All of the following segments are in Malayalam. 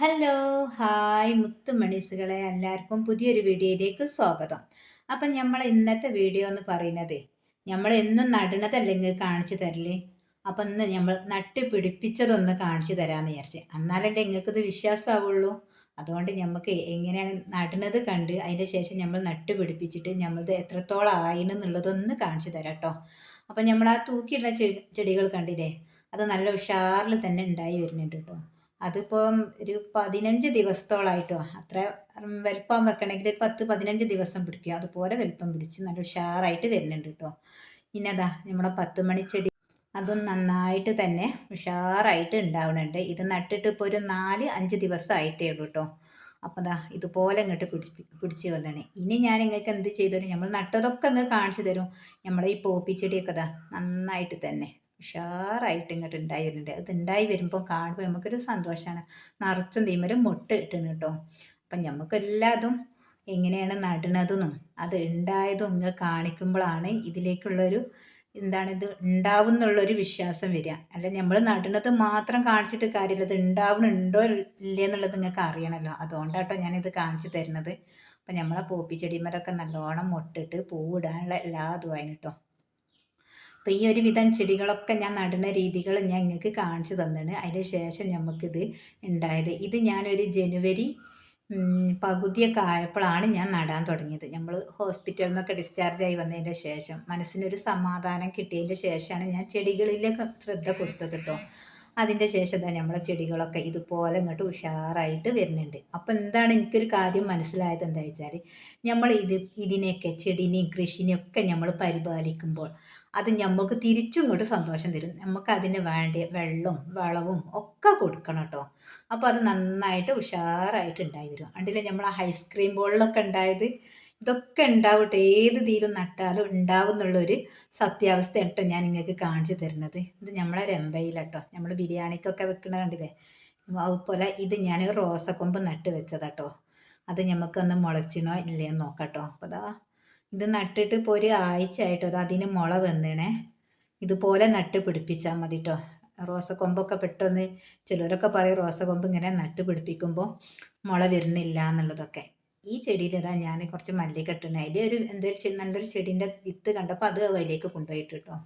ഹലോ, ഹായ് മുത്തുമണീസുകളെ, എല്ലാവർക്കും പുതിയൊരു വീഡിയോയിലേക്ക് സ്വാഗതം. അപ്പം നമ്മൾ ഇന്നത്തെ വീഡിയോ എന്ന് പറയുന്നത് നമ്മൾ എന്നും നടുന്നതല്ലേ നിങ്ങൾക്ക് കാണിച്ചു തരല്. അപ്പം ഇന്ന് നമ്മൾ നട്ട് പിടിപ്പിച്ചതൊന്ന് കാണിച്ചു തരാമെന്ന് വിചാരിച്ച്. എന്നാലല്ലേ നിങ്ങൾക്കിത് വിശ്വാസമാവുള്ളൂ. അതുകൊണ്ട് നമുക്ക് എങ്ങനെയാണ് നടുന്നത് കണ്ട് അതിൻ്റെ ശേഷം നമ്മൾ നട്ട് പിടിപ്പിച്ചിട്ട് നമ്മളിത് എത്രത്തോളം ആയിന്നുള്ളതൊന്ന് കാണിച്ചു തരാം കേട്ടോ. അപ്പം നമ്മൾ ആ തൂക്കിയിടുന്ന ചെടികൾ കണ്ടില്ലേ, അത് നല്ല ഉഷാറിൽ തന്നെ ഉണ്ടായി വരുന്നുണ്ട് കേട്ടോ. അതിപ്പം ഒരു 15 ദിവസത്തോളായിട്ടോ. അത്ര വലിപ്പം വെക്കണമെങ്കിൽ ഒരു 10-15 ദിവസം പിടിക്കും. അതുപോലെ വലിപ്പം പിടിച്ച് നല്ല ഉഷാറായിട്ട് വരുന്നുണ്ട് കേട്ടോ. പിന്നെ അതാ നമ്മുടെ 10 മണിച്ചെടി, അതും നന്നായിട്ട് തന്നെ ഉഷാറായിട്ട് ഉണ്ടാവുന്നുണ്ട്. ഇത് നട്ടിട്ട് ഇപ്പോൾ ഒരു 4-5 ദിവസം ആയിട്ടേ ഉള്ളൂ കേട്ടോ. അപ്പം ദാ ഇതുപോലെ ഇങ്ങോട്ട് പിടിച്ച് വന്നാണ്. ഇനി ഞാൻ നിങ്ങൾക്ക് എന്ത് ചെയ്തു തരും, നമ്മൾ നട്ടതൊക്കെ അങ്ങ് കാണിച്ചു തരും. നമ്മളെ ഈ പോപ്പിച്ചെടിയൊക്കെ ദാ നന്നായിട്ട് തന്നെ ഉഷാറായിട്ട് ഇങ്ങോട്ട് ഉണ്ടായി വരുന്നുണ്ട്. അത് ഉണ്ടായി വരുമ്പോൾ കാണുമ്പോൾ നമുക്കൊരു സന്തോഷമാണ്. നിറച്ചും തീമരും മുട്ട ഇട്ടണ് കേട്ടോ. അപ്പം നമുക്കെല്ലാതും എങ്ങനെയാണ് നടണതെന്നും അത് ഉണ്ടായതും ഇങ്ങനെ കാണിക്കുമ്പോഴാണ് ഇതിലേക്കുള്ളൊരു ഇത് ഉണ്ടാവും എന്നുള്ളൊരു വിശ്വാസം വരിക. അല്ല നമ്മൾ നടുന്നത് മാത്രം കാണിച്ചിട്ട് കാര്യമില്ല, ഇത് ഉണ്ടാവുന്നുണ്ടോ ഇല്ലേ എന്നുള്ളത് നിങ്ങൾക്ക് അറിയണമല്ലോ. അതുകൊണ്ടാട്ടോ ഞാനിത് കാണിച്ചു തരുന്നത്. അപ്പം നമ്മളെ പോപ്പിച്ചെടിമരൊക്കെ നല്ലോണം മുട്ടിട്ട് പൂവിടാനുള്ള എല്ലാ ഇതുമായിരുന്നു കേട്ടോ. അപ്പോൾ ഈ ഒരു വിധം ചെടികളൊക്കെ ഞാൻ നടുന്ന രീതികൾ ഞാൻ നിങ്ങൾക്ക് കാണിച്ചു തന്നിന്. അതിന് ശേഷം നമുക്കിത് ഉണ്ടായത്. ഇത് ഞാനൊരു ജനുവരി പകുതിയൊക്കെ ആയപ്പോഴാണ് ഞാൻ നടാൻ തുടങ്ങിയത്. നമ്മൾ ഹോസ്പിറ്റലിൽ നിന്നൊക്കെ ഡിസ്ചാർജ് ആയി വന്നതിൻ്റെ ശേഷം മനസ്സിനൊരു സമാധാനം കിട്ടിയതിൻ്റെ ശേഷമാണ് ഞാൻ ചെടികളിലേക്ക് ശ്രദ്ധ കൊടുത്തത് കേട്ടോ. അതിൻ്റെ ശേഷം തന്നെ നമ്മളെ ചെടികളൊക്കെ ഇതുപോലെ ഇങ്ങോട്ട് ഉഷാറായിട്ട് വരുന്നുണ്ട്. അപ്പോൾ എന്താണ് എനിക്കൊരു കാര്യം മനസ്സിലായത് എന്താ വെച്ചാൽ, നമ്മൾ ഇതിനെയൊക്കെ ചെടീനെയും കൃഷിനെയും ഒക്കെ നമ്മൾ പരിപാലിക്കുമ്പോൾ അത് നമുക്ക് തിരിച്ചും ഇങ്ങോട്ട് സന്തോഷം തരും. നമുക്ക് അതിന് വേണ്ട വെള്ളവും വളവും ഒക്കെ കൊടുക്കണം കേട്ടോ. അപ്പോൾ അത് നന്നായിട്ട് ഉഷാറായിട്ട് ഉണ്ടായി വരും. കണ്ടില്ലേ നമ്മൾ ആ ഐസ്ക്രീം ബോളിലൊക്കെ ഉണ്ടായത്, ഇതൊക്കെ ഉണ്ടാവട്ടെ, ഏത് തീരും നട്ടാലും ഉണ്ടാവും എന്നുള്ളൊരു സത്യാവസ്ഥ കേട്ടോ ഞാൻ നിങ്ങൾക്ക് കാണിച്ചു തരുന്നത്. ഇത് നമ്മളെ രമ്പയിലട്ടോ, നമ്മൾ ബിരിയാണിക്കൊക്കെ വെക്കണ കണ്ടില്ലേ, അതുപോലെ ഇത് ഞാൻ റോസക്കൊമ്പ് നട്ട് വെച്ചതാട്ടോ. അത് നമുക്കൊന്ന് മുളച്ചിനോ ഇല്ലേന്ന് നോക്കട്ടോ. അപ്പോൾ അതാ ഇത് നട്ടിട്ട് ഇപ്പോൾ ഒരു ആഴ്ച ആയിട്ടോ. അത് അതിന് മുള വന്നിണേ. ഇതുപോലെ നട്ട് പിടിപ്പിച്ചാൽ മതി കേട്ടോ. റോസക്കൊമ്പൊക്കെ പെട്ടെന്ന് ചിലരൊക്കെ പറയും റോസക്കൊമ്പ് ഇങ്ങനെ നട്ട് പിടിപ്പിക്കുമ്പോൾ മുള വരുന്നില്ല എന്നുള്ളതൊക്കെ. ഈ ചെടിയിൽ ഇതാ ഞാൻ കുറച്ച് മല്ലിക ഇട്ടിട്ടുണ്ട്. അതിൽ നല്ലൊരു ചെടീൻ്റെ വിത്ത് കണ്ടപ്പോൾ അത് അതിലേക്ക് കൊണ്ടുപോയിട്ട് കേട്ടോ.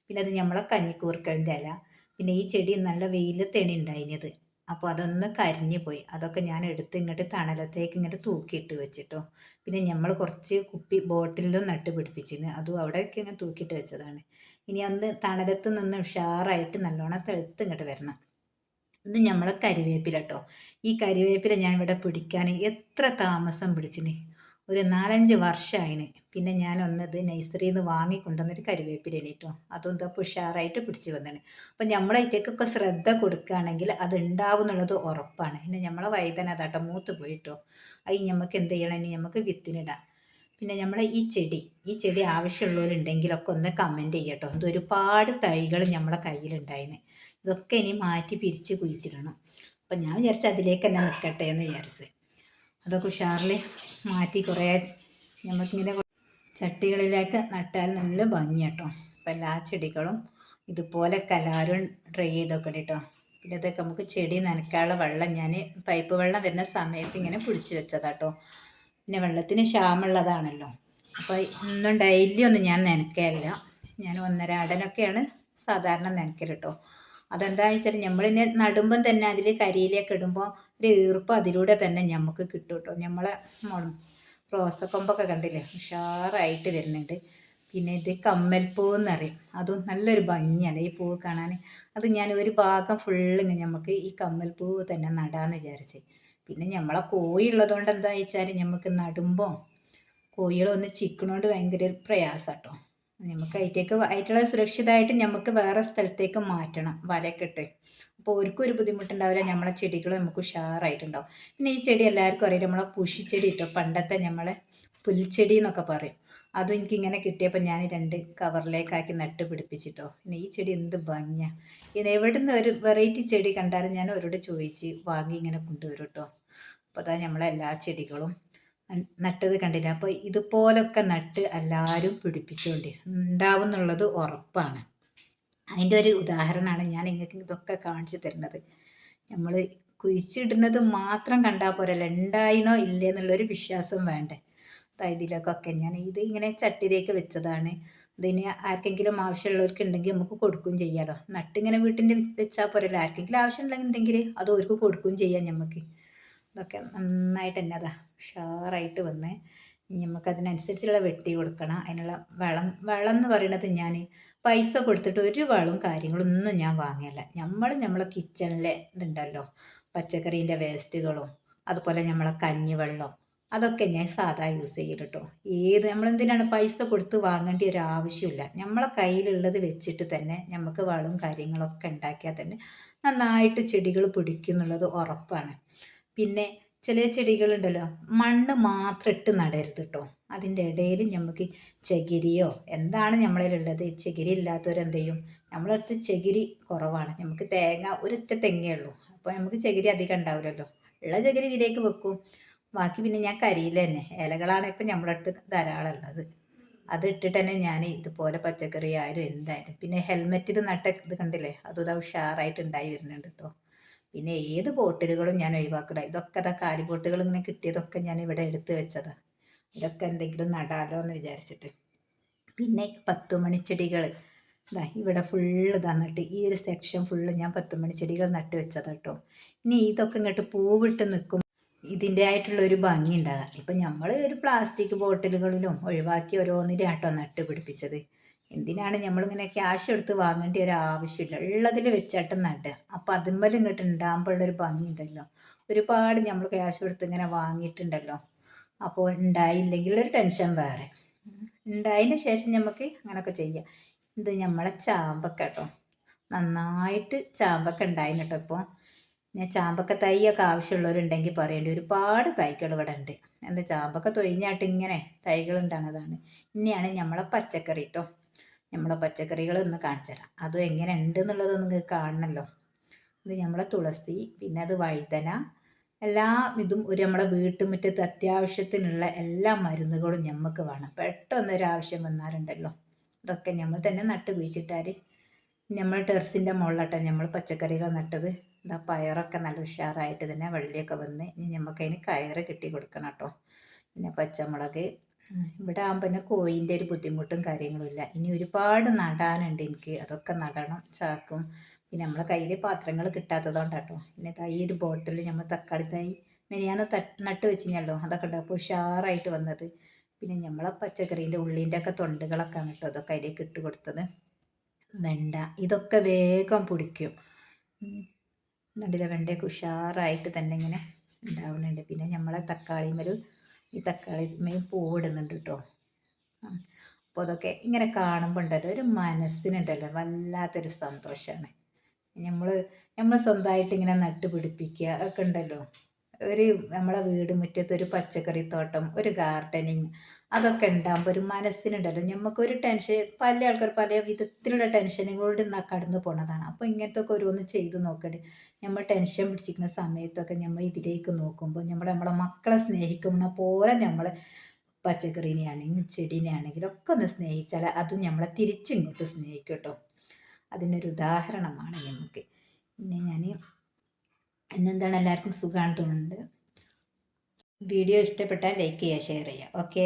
പിന്നെ അത് നമ്മളെ കഞ്ഞിക്കൂർക്കലിൻ്റെ ഇല. പിന്നെ ഈ ചെടി നല്ല വെയിലത്താണ് ഉണ്ടായിരുന്നത്. അപ്പോൾ അതൊന്ന് കരിഞ്ഞു പോയി. അതൊക്കെ ഞാൻ എടുത്ത് ഇങ്ങോട്ട് തണലത്തേക്ക് ഇങ്ങോട്ട് തൂക്കിയിട്ട് വെച്ചിട്ടോ. പിന്നെ നമ്മൾ കുറച്ച് കുപ്പി ബോട്ടിലും നട്ട് പിടിപ്പിച്ചിരുന്നു. അതും അവിടെയൊക്കെ ഇങ്ങനെ തൂക്കിയിട്ട് വെച്ചതാണ്. ഇനി അന്ന് തണലത്ത് നിന്ന് ഉഷാറായിട്ട് നല്ലോണം തെളുത്ത് ഇങ്ങോട്ട് വരണം. ഇത് നമ്മളെ കരിവേപ്പില കേട്ടോ. ഈ കരിവേപ്പില ഞാൻ ഇവിടെ പിടിക്കാൻ എത്ര താമസം പിടിച്ചിന്, ഒരു 4-5 വർഷമായിന്. പിന്നെ ഞാൻ ഒന്നത് നഴ്സറിയിൽ നിന്ന് വാങ്ങിക്കൊണ്ടുവന്നൊരു കരിവേപ്പിലാണ് കേട്ടോ. അതും എന്താ ഉഷാറായിട്ട് പിടിച്ച് വന്നാണ്. അപ്പം നമ്മളതിലേക്കൊക്കെ ശ്രദ്ധ കൊടുക്കുകയാണെങ്കിൽ അത് ഉണ്ടാവും എന്നുള്ളത് ഉറപ്പാണ്. പിന്നെ നമ്മളെ വൈതന അതാട്ടോ മൂത്ത് പോയിട്ടോ. അത് നമുക്ക് എന്ത് ചെയ്യണം, ഇനി നമുക്ക് വിത്തിനിടാം. പിന്നെ നമ്മളെ ഈ ചെടി ആവശ്യമുള്ളവരുണ്ടെങ്കിലൊക്കെ ഒന്ന് കമൻറ്റ് ചെയ്യട്ടോ. ഇത് ഒരുപാട് തൈകൾ നമ്മളെ കയ്യിലുണ്ടായിന്. ഇതൊക്കെ ഇനി മാറ്റി പിരിച്ച് കുഴിച്ചിടണം. അപ്പം ഞാൻ വിചാരിച്ച അതിലേക്ക് തന്നെ നിൽക്കട്ടെ എന്ന് വിചാരിച്ച് അതൊക്കെ ഉഷാറിൽ മാറ്റി കുറേ നമുക്കിങ്ങനെ ചട്ടികളിലേക്ക് നട്ടാൽ നല്ല ഭംഗി കേട്ടോ. അപ്പം എല്ലാ ചെടികളും ഇതുപോലൊക്കെ എല്ലാവരും ട്രൈ ചെയ്തൊക്കെ കേട്ടോ. പിന്നെ ഇതൊക്കെ നമുക്ക് ചെടി നനയ്ക്കാനുള്ള വെള്ളം ഞാൻ പൈപ്പ് വെള്ളം വരുന്ന സമയത്ത് ഇങ്ങനെ പിടിച്ച് വെച്ചതാട്ടോ. പിന്നെ വെള്ളത്തിന് ക്ഷാമമുള്ളതാണല്ലോ. അപ്പോൾ ഇന്നും ഡെയിലി ഒന്നും ഞാൻ നനയ്ക്കലില്ല. ഞാൻ 1.5 അടനൊക്കെയാണ് സാധാരണ നനയ്ക്കൽ കേട്ടോ. അതെന്താണെന്ന് വെച്ചാൽ നമ്മളിന്നെ നടുമ്പം തന്നെ അതിൽ കരിയിലേക്ക് ഇടുമ്പോൾ ഒരു ഈർപ്പം അതിലൂടെ തന്നെ നമുക്ക് കിട്ടും കേട്ടോ. നമ്മളെ റോസക്കൊമ്പൊക്കെ കണ്ടില്ലേ ഉഷാറായിട്ട് വരുന്നുണ്ട്. പിന്നെ ഇത് കമ്മൽപ്പൂവ് എന്നറിയും. അതും നല്ലൊരു ഭംഗിയാണ് ഈ പൂവ് കാണാൻ. അത് ഞാൻ ഒരു ഭാഗം ഫുള്ളിങ്ങനെ നമുക്ക് ഈ കമ്മൽപ്പൂവ് തന്നെ നടാമെന്ന് വിചാരിച്ച്. പിന്നെ നമ്മളെ കോഴി ഉള്ളതുകൊണ്ട് എന്താ വെച്ചാൽ നമുക്ക് നടുമ്പോൾ കോഴികളൊന്ന് ചിക്കണോണ്ട് ഭയങ്കര ഒരു പ്രയാസം കേട്ടോ. നമുക്ക് ആയിട്ടുള്ള സുരക്ഷിതമായിട്ട് നമുക്ക് വേറെ സ്ഥലത്തേക്ക് മാറ്റണം വലയൊക്കെ ഇട്ട്. അപ്പോൾ അവർക്കും ഒരു ബുദ്ധിമുട്ടുണ്ടാവില്ല, നമ്മളെ ചെടികൾ നമുക്ക് ഉഷാറായിട്ടുണ്ടാവും. പിന്നെ ഈ ചെടി എല്ലാവർക്കും അറിയാം, നമ്മളെ പുഷിച്ചെടി കേട്ടോ. പണ്ടത്തെ നമ്മളെ പുൽച്ചെടി എന്നൊക്കെ പറയും. അതും എനിക്കിങ്ങനെ കിട്ടിയപ്പോൾ ഞാൻ 2 കവറിലേക്കാക്കി നട്ട് പിടിപ്പിച്ചിട്ടോ. പിന്നെ ഈ ചെടി എന്ത് ഭംഗിയാണ്. ഇത് എവിടെ നിന്ന് ഒരു വെറൈറ്റി ചെടി കണ്ടാലും ഞാൻ അവരോട് ചോദിച്ച് വാങ്ങി ഇങ്ങനെ കൊണ്ടുവരും കേട്ടോ. അപ്പോൾ അതാ നമ്മളെ എല്ലാ ചെടികളും നട്ടത് കണ്ടില്ല. അപ്പോൾ ഇതുപോലൊക്കെ നട്ട് എല്ലാവരും പിടിപ്പിച്ചുകൊണ്ട് ഉണ്ടാവും എന്നുള്ളത് ഉറപ്പാണ്. അതിൻ്റെ ഒരു ഉദാഹരണമാണ് ഞാൻ നിങ്ങൾക്ക് ഇതൊക്കെ കാണിച്ചു തരുന്നത്. നമ്മൾ കുഴിച്ചിടുന്നത് മാത്രം കണ്ടാൽ പോരല്ലോ, ഉണ്ടായിനോ ഇല്ലേ എന്നുള്ളൊരു വിശ്വാസം വേണ്ടേ. ഇതിലൊക്കെ ഞാൻ ഇത് ഇങ്ങനെ ചട്ടിയിലേക്ക് വെച്ചതാണ്. ഇതിന് ആർക്കെങ്കിലും ആവശ്യമുള്ളവർക്ക് ഉണ്ടെങ്കിൽ നമുക്ക് കൊടുക്കുകയും ചെയ്യാമല്ലോ. നട്ടിങ്ങനെ വീട്ടിൻ്റെ വെച്ചാൽ പോരല്ലോ, ആർക്കെങ്കിലും ആവശ്യമുണ്ടെങ്കിൽ അത് അവർക്ക് കൊടുക്കുകയും ചെയ്യാം നമുക്ക്. ഇതൊക്കെ നന്നായിട്ട് തന്നെ ഉഷാറായിട്ട് വന്ന് നമുക്കതിനനുസരിച്ചുള്ള വെട്ടി കൊടുക്കണം. അതിനുള്ള വളം എന്ന് പറയുന്നത് ഞാൻ പൈസ കൊടുത്തിട്ട് ഒരു വളവും കാര്യങ്ങളൊന്നും ഞാൻ വാങ്ങിയല്ല. നമ്മളെ കിച്ചണിലെ ഇതുണ്ടല്ലോ, പച്ചക്കറീൻ്റെ വേസ്റ്റുകളും അതുപോലെ നമ്മളെ കഞ്ഞിവെള്ളം അതൊക്കെ ഞാൻ സാധാ യൂസ് ചെയ്യും കേട്ടോ. നമ്മളെന്തിനാണ് പൈസ കൊടുത്ത് വാങ്ങേണ്ട ഒരു ആവശ്യമില്ല. നമ്മളെ കയ്യിലുള്ളത് വെച്ചിട്ട് തന്നെ നമുക്ക് വളവും കാര്യങ്ങളൊക്കെ ഉണ്ടാക്കിയാൽ തന്നെ നന്നായിട്ട് ചെടികൾ പിടിക്കും എന്നുള്ളത് ഉറപ്പാണ്. പിന്നെ ചില ചെടികളുണ്ടല്ലോ, മണ്ണ് മാത്രം ഇട്ട് നടരുത് കേട്ടോ. അതിൻ്റെ ഇടയിൽ നമുക്ക് ചകിരിയോ എന്താണ് നമ്മളിലുള്ളത്, ചകിരി ഇല്ലാത്തവരെന്ത് ചെയ്യും, നമ്മളടുത്ത് ചകിരി കുറവാണ്, നമുക്ക് തേങ്ങ ഒരൊറ്റ തെങ്ങേ ഉള്ളൂ, അപ്പോൾ നമുക്ക് ചകിരി അധികം ഉണ്ടാവില്ലല്ലോ. ഉള്ള ചകിരി ഇതിലേക്ക് വെക്കും. ബാക്കി പിന്നെ ഞാൻ കരിയില തന്നെ, ഇലകളാണ് ഇപ്പം നമ്മുടെ അടുത്ത് ധാരാളം ഉള്ളത്, അത് ഇട്ടിട്ട് തന്നെ ഞാൻ ഇതുപോലെ പച്ചക്കറി ആയാലും എന്തായാലും. പിന്നെ ഹെൽമെറ്റിൽ നട്ട ഇത് കണ്ടില്ലേ, അതും ഉഷാറായിട്ട് ഉണ്ടായി വരുന്നുണ്ട് കേട്ടോ. പിന്നെ ഏത് ബോട്ടിലുകളും ഞാൻ ഒഴിവാക്കില്ല. ഇതൊക്കെ കാലിബോട്ടുകൾ ഇങ്ങനെ കിട്ടിയതൊക്കെ ഞാൻ ഇവിടെ എടുത്ത് വെച്ചതാണ്. ഇതൊക്കെ എന്തെങ്കിലും നടാലോ എന്ന് വിചാരിച്ചിട്ട്. പിന്നെ 10 മണിച്ചെടികൾ ഇവിടെ ഫുള്ള് നട്ട്, ഈ ഒരു സെക്ഷൻ ഫുള്ള് ഞാൻ 10 മണിച്ചെടികൾ നട്ട് വെച്ചതാണ് കേട്ടോ. ഇനി ഇതൊക്കെ ഇങ്ങോട്ട് പൂവിട്ട് നിൽക്കും, ഇതിൻ്റെ ആയിട്ടുള്ള ഒരു ഭംഗി ഉണ്ടാകാം. ഇപ്പം നമ്മൾ ഒരു പ്ലാസ്റ്റിക് ബോട്ടിലുകളിലും ഒഴിവാക്കി ഓരോന്നിലാട്ടോ നട്ട് പിടിപ്പിച്ചത്. എന്തിനാണ് നമ്മളിങ്ങനെ ക്യാഷ് എടുത്ത് വാങ്ങേണ്ട ഒരു ആവശ്യമില്ല, ഉള്ളതിൽ വെച്ചാട്ട് നടുക. അപ്പം അതുമ്മലും ഇങ്ങോട്ട് ഉണ്ടാകുമ്പോഴുള്ളൊരു ഭംഗി ഉണ്ടല്ലോ. ഒരുപാട് നമ്മൾ ക്യാഷ് കൊടുത്ത് ഇങ്ങനെ വാങ്ങിയിട്ടുണ്ടല്ലോ, അപ്പോൾ ഉണ്ടായില്ലെങ്കിൽ ഒരു ടെൻഷൻ വേറെ. ഉണ്ടായതിന് ശേഷം നമുക്ക് അങ്ങനെയൊക്കെ ചെയ്യാം. ഇത് നമ്മളെ ചാമ്പക്ക കേട്ടോ, നന്നായിട്ട് ചാമ്പക്ക ഉണ്ടായിന് കേട്ടോ. ഇപ്പോൾ ഞാൻ ചാമ്പക്ക തൈയൊക്കെ ആവശ്യമുള്ളവരുണ്ടെങ്കിൽ പറയേണ്ടി, ഒരുപാട് തൈകൾ ഇവിടെ ഉണ്ട്. എന്താ ചാമ്പക്ക തൊഴിഞ്ഞായിട്ട് ഇങ്ങനെ തൈകൾ ഉണ്ടാകുന്നതാണ്. ഇനിയാണ് നമ്മളെ പച്ചക്കറി കേട്ടോ. നമ്മളെ പച്ചക്കറികൾ ഒന്ന് കാണിച്ചു തരാം, അത് എങ്ങനെ ഉണ്ട് എന്നുള്ളതൊന്നും നിങ്ങൾക്ക് കാണണമല്ലോ. ഇത് നമ്മളെ തുളസി, പിന്നെ അത് വഴുതന, എല്ലാ ഇതും നമ്മളെ വീട്ടുമുറ്റത്ത് അത്യാവശ്യത്തിനുള്ള എല്ലാ മരുന്നുകളും നമുക്ക് വേണം. പെട്ടെന്നൊരാവശ്യം വന്നാലുണ്ടല്ലോ, ഇതൊക്കെ നമ്മൾ തന്നെ നട്ട് കുഴിച്ചിട്ടാൽ. നമ്മൾ ടെറസിൻ്റെ മുകളിലാട്ടോ നമ്മൾ പച്ചക്കറികൾ നട്ടത്. എന്താ പയറൊക്കെ നല്ല ഉഷാറായിട്ട് തന്നെ വള്ളിയൊക്കെ വന്ന്, ഇനി നമുക്കതിന് കയറ് കെട്ടി കൊടുക്കണം കേട്ടോ. പിന്നെ പച്ചമുളക്, ഇവിടെ ആകുമ്പോൾ പിന്നെ കോഴിൻ്റെ ഒരു ബുദ്ധിമുട്ടും കാര്യങ്ങളും ഇല്ല. ഇനി ഒരുപാട് നടാനുണ്ട് എനിക്ക്, അതൊക്കെ നടണം. ചാക്കും പിന്നെ നമ്മളെ കയ്യിൽ പാത്രങ്ങൾ കിട്ടാത്തതുകൊണ്ടാട്ടോ. പിന്നെ ഈ ഒരു ബോട്ടിൽ നമ്മൾ തക്കാളി തൈ മെനിയാന്ന് നട്ട് വെച്ചിഞ്ഞല്ലോ, അതൊക്കെ ഉണ്ട്. അപ്പോൾ ഉഷാറായിട്ട് വന്നത്. പിന്നെ നമ്മളെ പച്ചക്കറീൻ്റെ ഉള്ളിൻ്റെ ഒക്കെ തൊണ്ടുകളൊക്കെ ആണ് കേട്ടോ അതൊക്കെ അതിലേക്ക് ഇട്ട് കൊടുത്തത്. വെണ്ട, ഇതൊക്കെ വേഗം പിടിക്കും. നടിലെ വെണ്ടയൊക്കെ ഉഷാറായിട്ട് തന്നെ ഇങ്ങനെ ഉണ്ടാവുന്നുണ്ട്. പിന്നെ നമ്മളെ തക്കാളിമേലും ഈ തക്കാളിമേൽ പൂവിടുന്നുണ്ട് കേട്ടോ. അപ്പോൾ അതൊക്കെ ഇങ്ങനെ കാണുമ്പോൾ ഉണ്ടല്ലോ, ഒരു മനസ്സിനുണ്ടല്ലോ വല്ലാത്തൊരു സന്തോഷമാണ്. നമ്മൾ സ്വന്തമായിട്ട് ഇങ്ങനെ നട്ട് പിടിപ്പിക്കുക ഒക്കെ ഉണ്ടല്ലോ, ഒരു നമ്മളെ വീട് മുറ്റത്ത് ഒരു പച്ചക്കറിത്തോട്ടം, ഒരു ഗാർഡനിങ്, അതൊക്കെ ഉണ്ടാകുമ്പോൾ ഒരു മനസ്സിനുണ്ടല്ലോ നമുക്കൊരു ടെൻഷൻ. പല ആൾക്കാർ പല വിധത്തിലുള്ള ടെൻഷനുകളോട് കടന്നു പോണതാണ്. അപ്പോൾ ഇങ്ങനത്തെ ഒക്കെ ഓരോന്ന് ചെയ്ത് നോക്കണ്ടേ. നമ്മൾ ടെൻഷൻ പിടിച്ചിരിക്കുന്ന സമയത്തൊക്കെ നമ്മൾ ഇതിലേക്ക് നോക്കുമ്പോൾ നമ്മളെ മക്കളെ സ്നേഹിക്കുന്ന പോലെ നമ്മളെ പച്ചക്കറീനെയാണെങ്കിലും ചെടീനെയാണെങ്കിലും ഒക്കെ ഒന്ന് സ്നേഹിച്ചാൽ അതും നമ്മളെ തിരിച്ചിങ്ങോട്ട് സ്നേഹിക്കും കേട്ടോ. അതിനൊരു ഉദാഹരണമാണ് നമുക്ക്. പിന്നെ ഞാൻ ഇന്നെന്താണ് എല്ലാവർക്കും സുഖമാണെന്ന് തോന്നുന്നുണ്ട്. വീഡിയോ ഇഷ്ടപ്പെട്ടാൽ ലൈക്ക് ചെയ്യുക, ഷെയർ ചെയ്യുക. ഓക്കേ.